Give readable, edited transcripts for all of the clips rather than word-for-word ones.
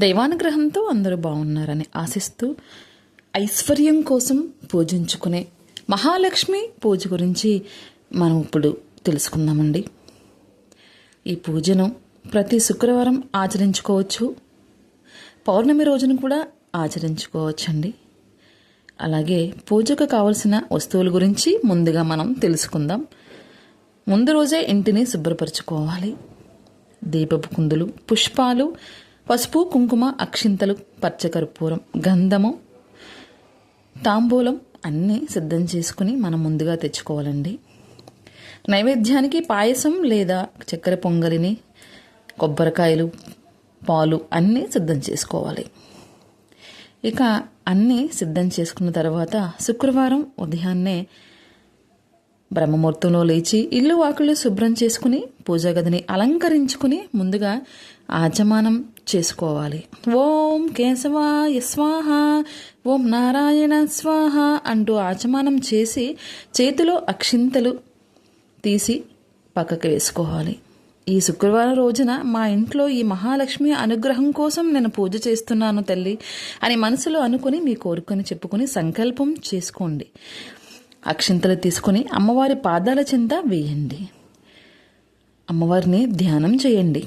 దైవానుగ్రహంతో అందరూ బాగున్నారని ఆశిస్తూ ఐశ్వర్యం కోసం పూజించుకునే మహాలక్ష్మి పూజ గురించి మనం ఇప్పుడు తెలుసుకుందామండి. ఈ పూజను ప్రతి శుక్రవారం ఆచరించుకోవచ్చు, పౌర్ణమి రోజున కూడా ఆచరించుకోవచ్చండి. అలాగే పూజకు కావలసిన వస్తువుల గురించి ముందుగా మనం తెలుసుకుందాం. ముందు రోజే ఇంటిని శుభ్రపరచుకోవాలి. దీపపు కుందులు, పుష్పాలు, పసుపు, కుంకుమ, అక్షింతలు, పచ్చకర్పూరం, గంధము, తాంబూలం అన్నీ సిద్ధం చేసుకుని మనం ముందుగా తెచ్చుకోవాలండి. నైవేద్యానికి పాయసం లేదా చక్కెర పొంగలిని, కొబ్బరికాయలు, పాలు అన్నీ సిద్ధం చేసుకోవాలి. ఇక అన్నీ సిద్ధం చేసుకున్న తర్వాత శుక్రవారం ఉదయాన్నే బ్రహ్మముహూర్తంలో లేచి ఇల్లు వాకిళ్ళు శుభ్రం చేసుకుని పూజా గదిని అలంకరించుకుని ముందుగా ఆచమానం చేసుకోవాలి. ఓం కేశవాయ స్వాహ, ఓం నారాయణ స్వాహ అంటూ ఆచమానం చేసి చేతిలో అక్షింతలు తీసి పక్కకు వేసుకోవాలి. ఈ శుక్రవారం రోజున మా ఇంట్లో ఈ మహాలక్ష్మి అనుగ్రహం కోసం నేను పూజ చేస్తున్నాను తల్లి అని మనసులో అనుకుని మీ కోరికని చెప్పుకొని సంకల్పం చేసుకోండి. అక్షింతలు తీసుకుని అమ్మవారి పాదాల చెంత వేయండి. అమ్మవారిని ధ్యానం చేయండి.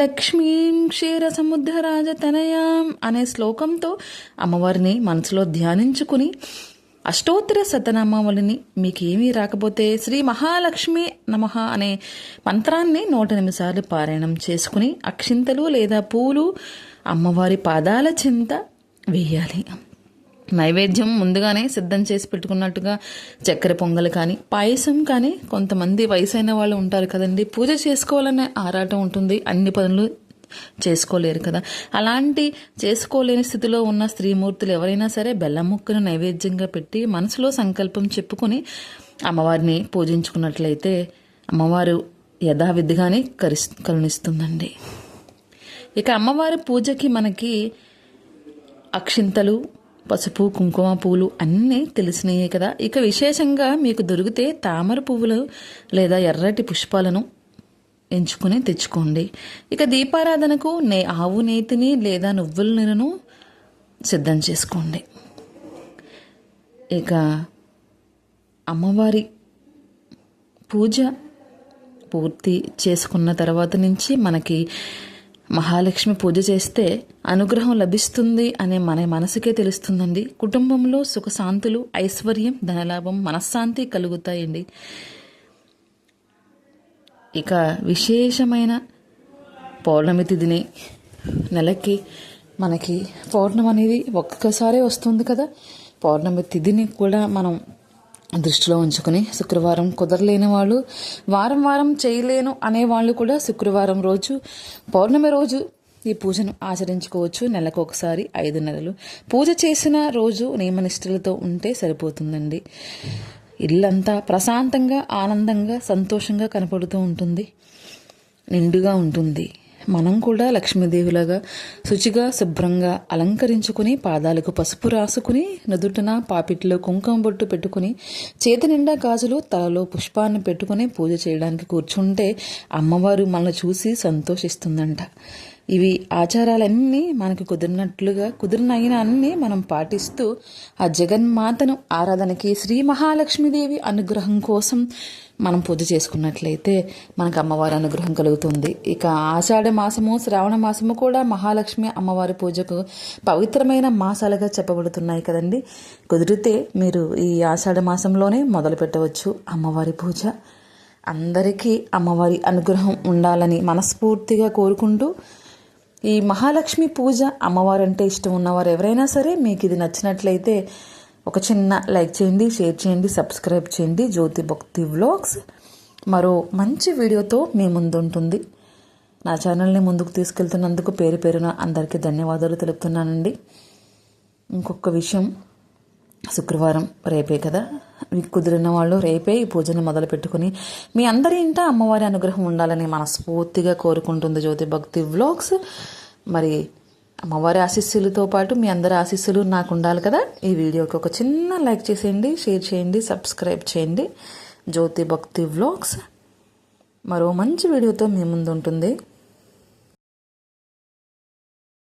లక్ష్మీం క్షీర సముద్రరాజ తనయాం అనే శ్లోకంతో అమ్మవారిని మనసులో ధ్యానించుకుని అష్టోత్తర శతనామావళిని, మీకేమీ రాకపోతే శ్రీ మహాలక్ష్మి నమః అనే మంత్రాన్ని 108 సార్లు పారాయణం చేసుకుని అక్షింతలు లేదా పూలు అమ్మవారి పాదాల చెంత వేయాలి. నైవేద్యం ముందుగానే సిద్ధం చేసి పెట్టుకున్నట్టుగా చక్కెర పొంగల్ కానీ పాయసం కానీ, కొంతమంది వయసైన వాళ్ళు ఉంటారు కదండి, పూజ చేసుకోవాలనే ఆరాటం ఉంటుంది, అన్ని పనులు చేసుకోలేరు కదా. అలాంటి చేసుకోలేని స్థితిలో ఉన్న స్త్రీమూర్తులు ఎవరైనా సరే బెల్లం ముక్కను నైవేద్యంగా పెట్టి మనసులో సంకల్పం చెప్పుకొని అమ్మవారిని పూజించుకున్నట్లయితే అమ్మవారు యథావిధిగానే కరుణిస్తుందండి. ఇక అమ్మవారి పూజకి మనకి అక్షింతలు, పసుపు, కుంకుమ, పూలు అన్నీ తెలిసినాయే కదా. ఇక విశేషంగా మీకు దొరికితే తామర పువ్వులు లేదా ఎర్రటి పుష్పాలను ఎంచుకుని తెచ్చుకోండి. ఇక దీపారాధనకు ఆవు నేతిని లేదా నువ్వుల నూనెను సిద్ధం చేసుకోండి. ఇక అమ్మవారి పూజ పూర్తి చేసుకున్న తర్వాత నుంచి మనకి మహాలక్ష్మి పూజ చేస్తే అనుగ్రహం లభిస్తుంది అనే మన మనసుకే తెలుస్తుందండి. కుటుంబంలో సుఖశాంతులు, ఐశ్వర్యం, ధనలాభం, మనశ్శాంతి కలుగుతాయండి. ఇక విశేషమైన పౌర్ణమి తిథిని, నెలకి మనకి పౌర్ణమి అనేది ఒక్కసారే వస్తుంది కదా, పౌర్ణమి తిథిని కూడా మనం దృష్టిలో ఉంచుకొని శుక్రవారం కుదరలేని వాళ్ళు, వారం చేయలేను అనేవాళ్ళు కూడా శుక్రవారం రోజు, పౌర్ణమి రోజు ఈ పూజను ఆచరించుకోవచ్చు. నెలకు ఒకసారి 5 నెలలు పూజ చేసిన రోజు నియమనిష్టలతో ఉంటే సరిపోతుందండి. ఇల్లంతా ప్రశాంతంగా, ఆనందంగా, సంతోషంగా కనపడుతూ ఉంటుంది, నిండుగా ఉంటుంది. మనం కూడా లక్ష్మీదేవిలాగా శుచిగా శుభ్రంగా అలంకరించుకుని పాదాలకు పసుపు రాసుకుని నుదుటిన పాపిట్లో కుంకుమ బొట్టు పెట్టుకుని చేతి నిండా గాజులు, తలలో పుష్పాన్ని పెట్టుకుని పూజ చేయడానికి కూర్చుంటే అమ్మవారు మనల్ని చూసి సంతోషిస్తుందంట. ఇవి ఆచారాలన్నీ మనకు కుదిరినైన అన్నీ మనం పాటిస్తూ ఆ జగన్మాతను ఆరాధనకి, శ్రీ మహాలక్ష్మీదేవి అనుగ్రహం కోసం మనం పూజ చేసుకున్నట్లయితే మనకు అమ్మవారి అనుగ్రహం కలుగుతుంది. ఇక ఆషాఢ మాసము, శ్రావణ మాసము కూడా మహాలక్ష్మి అమ్మవారి పూజకు పవిత్రమైన మాసాలుగా చెప్పబడుతున్నాయి కదండి. కుదిరితే మీరు ఈ ఆషాఢ మాసంలోనే మొదలు పెట్టవచ్చు అమ్మవారి పూజ. అందరికీ అమ్మవారి అనుగ్రహం ఉండాలని మనస్ఫూర్తిగా కోరుకుంటూ, ఈ మహాలక్ష్మి పూజ, అమ్మవారంటే ఇష్టం ఉన్నవారు ఎవరైనా సరే మీకు ఇది నచ్చినట్లయితే ఒక చిన్న లైక్ చేయండి, షేర్ చేయండి, సబ్స్క్రైబ్ చేయండి. జ్యోతి భక్తి వ్లాగ్స్ మరో మంచి వీడియోతో మీ ముందు ఉంటుంది. నా ఛానల్ని ముందుకు తీసుకెళ్తున్నందుకు పేరున అందరికీ ధన్యవాదాలు తెలుపుతున్నానండి. ఇంకొక విషయం, శుక్రవారం రేపే కదా, మీకు కుదిరిన వాళ్ళు రేపే ఈ పూజను మొదలు పెట్టుకుని మీ అందరి ఇంట అమ్మవారి అనుగ్రహం ఉండాలని మనస్ఫూర్తిగా కోరుకుంటుంది జ్యోతి భక్తి వ్లాగ్స్. మరి అమ్మవారి ఆశీస్సులతో పాటు మీ అందరి ఆశీస్సులు నాకు ఉండాలి కదా. ఈ వీడియోకి ఒక చిన్న లైక్ చేసేయండి, షేర్ చేయండి, సబ్స్క్రైబ్ చేయండి. జ్యోతి భక్తి వ్లాగ్స్ మరో మంచి వీడియోతో మీ ముందు ఉంటుంది.